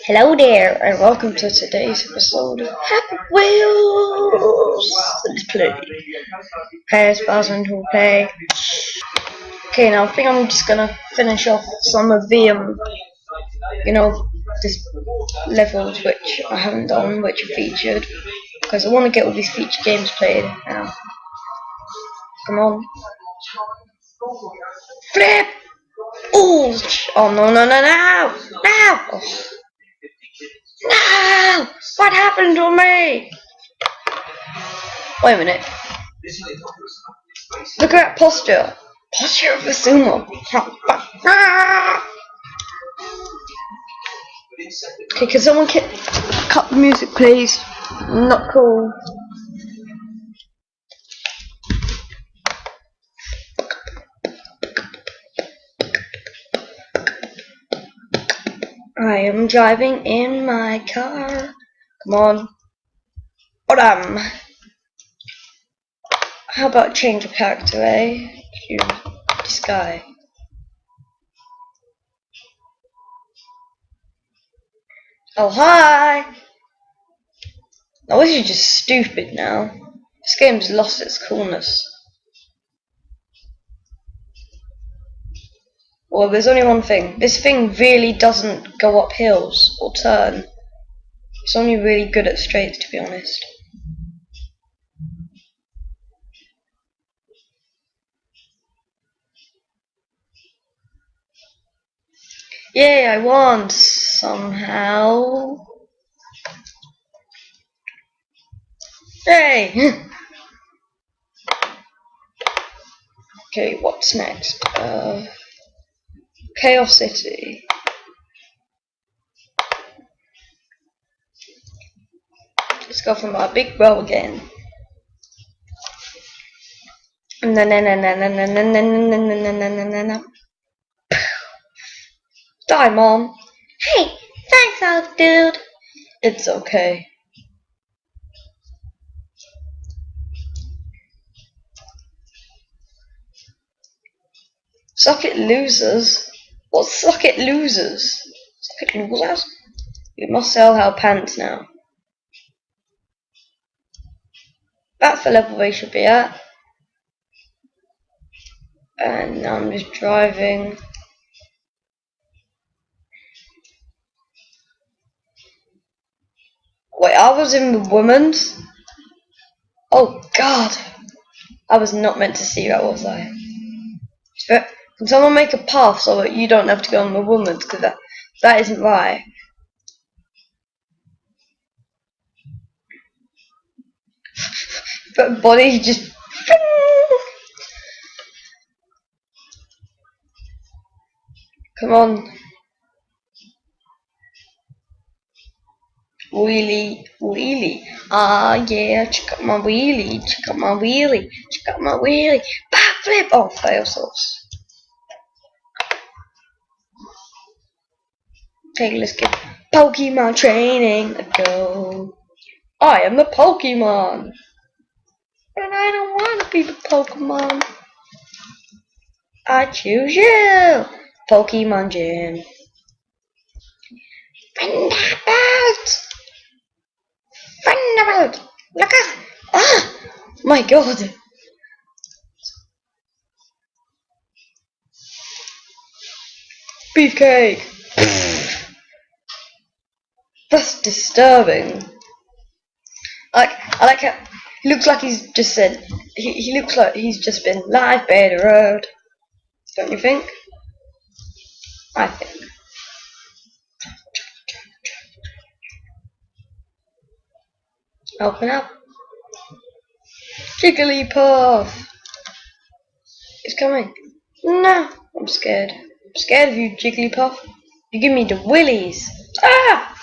Hello there, and welcome to today's episode of Happy Wheels. Let's play. Pairs, Bowser, who play. Okay, now I think I'm just gonna finish off some of the this levels which I haven't done, which are featured, because I want to get all these featured games played now. Come on, flip! Oh, oh no no no no no! Oh. No! What happened to me? Wait a minute. Look at that posture. Posture of a sumo. Okay, can someone cut the music, please? Not cool. I am driving in my car. Come on. Hold. How about change of character, eh? This guy. Oh, hi! Oh, this is just stupid now. This game's lost its coolness. Well, there's only one thing. This thing really doesn't go up hills or turn. It's only really good at straights, to be honest. Yay, I won somehow. Yay! Okay, what's next? Chaos City. Let's go for my big bro again. Die, Mom. Hey, thanks, old dude. It's okay. Suck it, losers. What suck it, losers? Suck it, losers? We must sell our pants now. That's the level we should be at. And now I'm just driving. Wait, I was in the woman's? Oh god! I was not meant to see that, was I? Can someone make a path so that you don't have to go on the woman's? Because that isn't right. But body just... Come on. Wheelie, wheelie. Ah, yeah, check out my wheelie, check out my wheelie, check out my wheelie. Backflip! Oh, fail sauce. Okay, let's get Pokemon training a go. I am the Pokemon. And I don't want to be the Pokemon. I choose you. Pokemon Gym. Thunderbolt! Thunderbolt! Look at... Ah! My god! Beefcake! That's disturbing. I like how he looks like he's just said. He looks like he's just been live by the road. Don't you think? I think. Open up. Jigglypuff! It's coming. No, I'm scared. I'm scared of you, Jigglypuff. You give me the willies. Ah!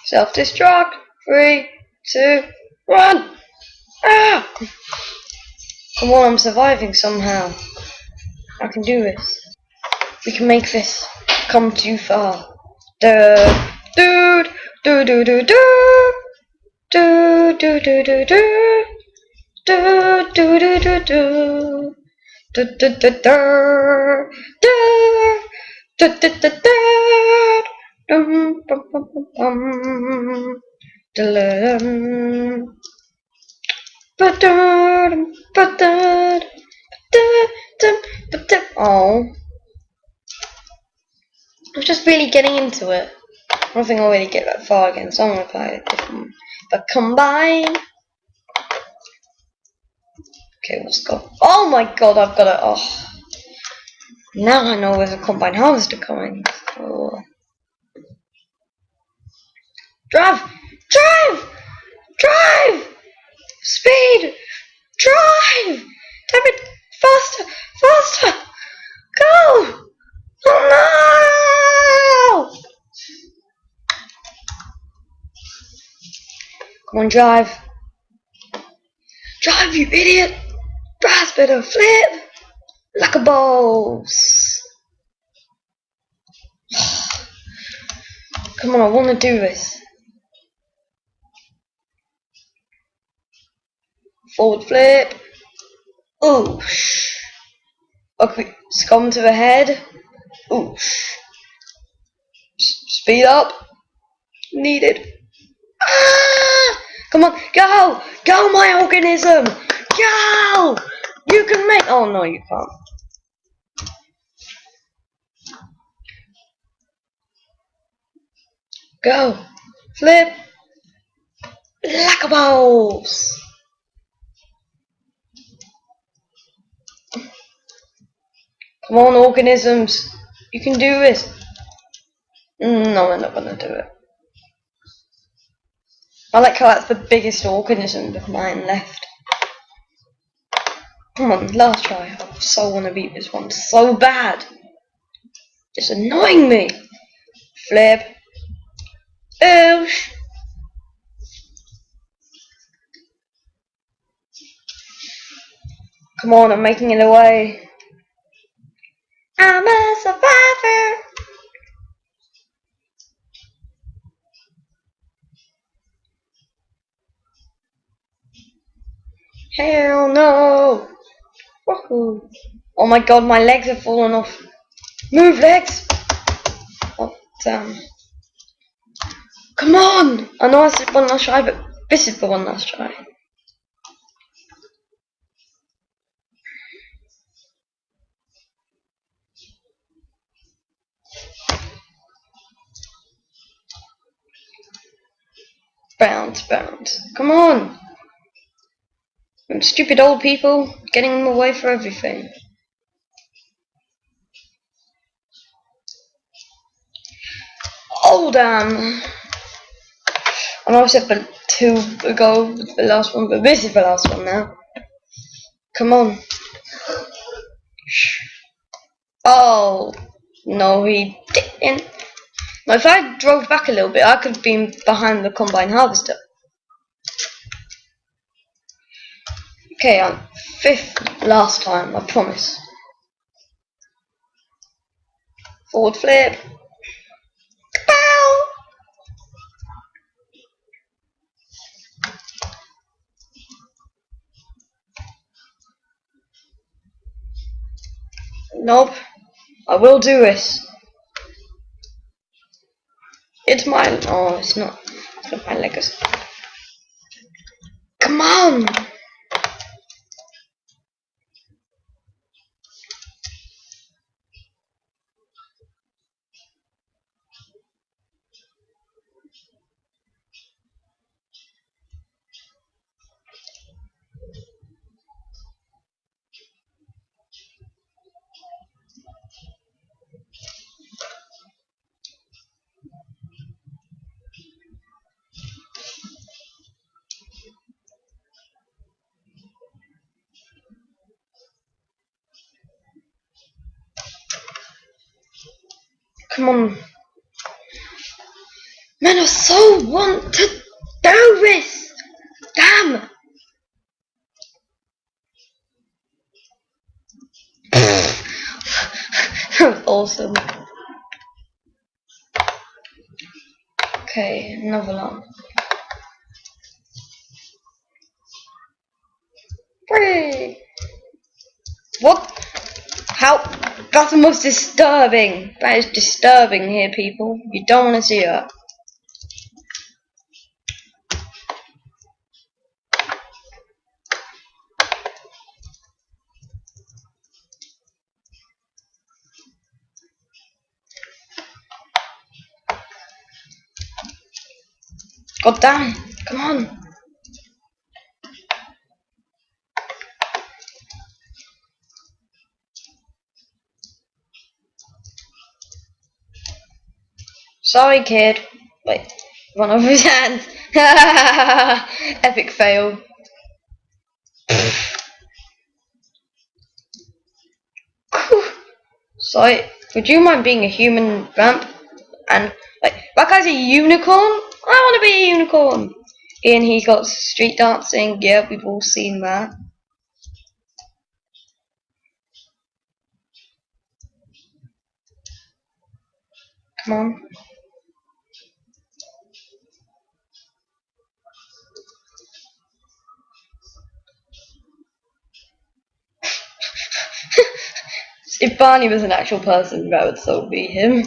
Self-destruct. 3, 2, 1. Ah! Come on, I'm surviving somehow. I can do this. We can make this come too far. Dude, dude, do do do do, do do do do do, do do do do do, do do do do, do Da, da, da, da. Dum, bum, bum, bum, bum. Da-da-dum. Ba-da-dum, ba-da-dum, ba-da-dum, ba-da-dum. Oh, I'm just really getting into it. I don't think I'll really get that far again, so I'm gonna play it different. But combine. Okay, let's go. Oh my god, I've got it. Oh, now I know where's a combine harvester coming. Oh. Drive! Drive! Drive! Speed! Drive! Damn it! Faster! Faster! Go! Oh no! Come on, drive. Drive, you idiot! Drive better, flip! Like a balls. Come on, I want to do this. Forward flip. Oosh. Okay, scum to the head. Oosh. Speed up. Needed. Ah! Come on, go! Go, my organism! Go! You can make. Oh no, you can't. Go! Flip! Like a balls! Come on, organisms! You can do this! No, I'm not gonna do it. I like how that's the biggest organism of mine left. Come on, last try. I so want to beat this one so bad. It's annoying me. Flip. Oosh. Come on, I'm making it away. I'm a survivor. Hell no. Woohoo. Oh my god, my legs have fallen off. Move, legs. Oh, damn. Come on. I know I said one last try, but this is the one last try. Bounce, bounce. Come on. Them stupid old people getting in the way for everything. Oh damn. I know I said the two ago the last one, but this is the last one now. Come on. Oh no, he didn't. Now, if I drove back a little bit, I could have been behind the combine harvester. Okay, I'm fifth last time, I promise. Forward flip. Kapow! Nope. I will do this. It's my. Oh, it's not. It's not my legacy. Come on! Come on. Man, I so want to do this! Damn! That was awesome. Okay, another one. Free! What? How? That's the most disturbing. That is disturbing here, people. You don't want to see that. God damn. Come on. Sorry, kid. Wait. Run over his hands. Epic fail. Sorry. Would you mind being a human vamp? And, like, that guy's a unicorn? I want to be a unicorn. And he got street dancing. Yeah, we've all seen that. Come on. If Barney was an actual person, that would so be him.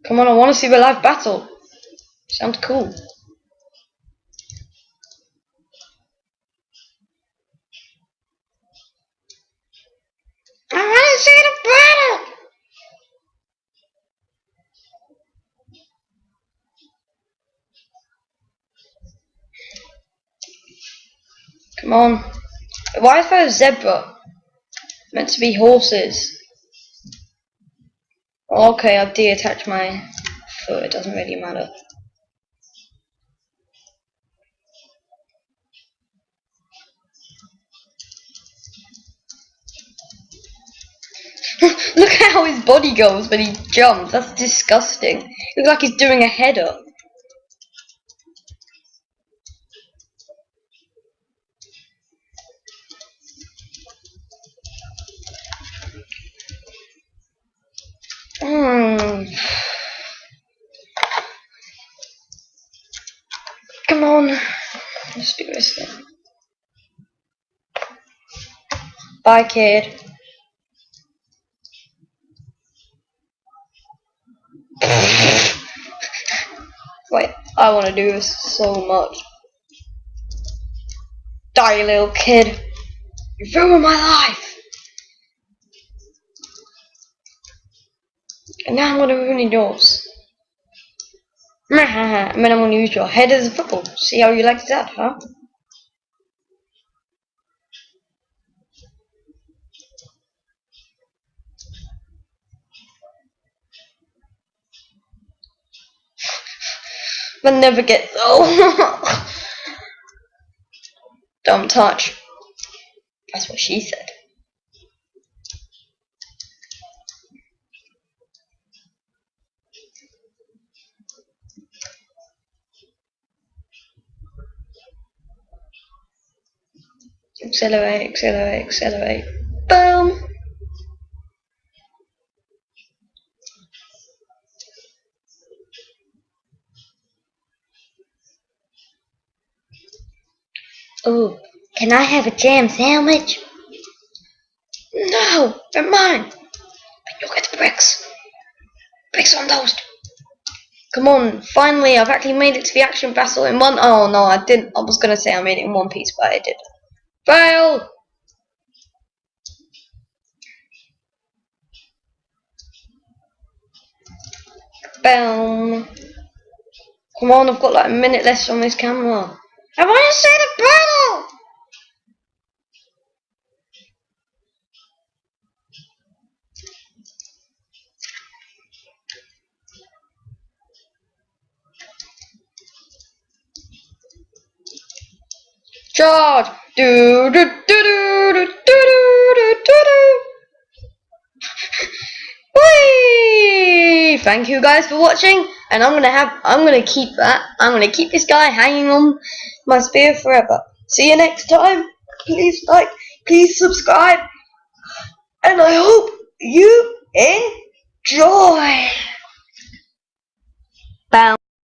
Come on, I want to see the live battle. Sounds cool. I want to see the battle. Come on. Why is there a zebra? Meant to be horses. Okay, I've deattached my foot, it doesn't really matter. Look how his body goes when he jumps, that's disgusting. Looks like he's doing a header. Come on, let's do this thing. Bye, kid. Wait, I want to do this so much. Die, little kid. You ruined my life. And now I'm going to ruin yours. And then I'm going to use your head as a football. See how you like that, huh? But never gets old. Don't touch. That's what she said. Accelerate, accelerate, accelerate. Boom! Oh, can I have a jam sandwich? No, they're mine. But you'll get the bricks. Bricks on toast. Come on, finally, I've actually made it to the action battle in one. Oh no, I didn't. I was gonna say I made it in one piece, but I did. Fail! Boom. Come on, I've got like a minute left on this camera. I want to see the battle! Charge! Do do do do do do do do do. Whee! Thank you guys for watching, and I'm gonna keep this guy hanging on my spear forever. See you next time. Please like, please subscribe, and I hope you enjoy.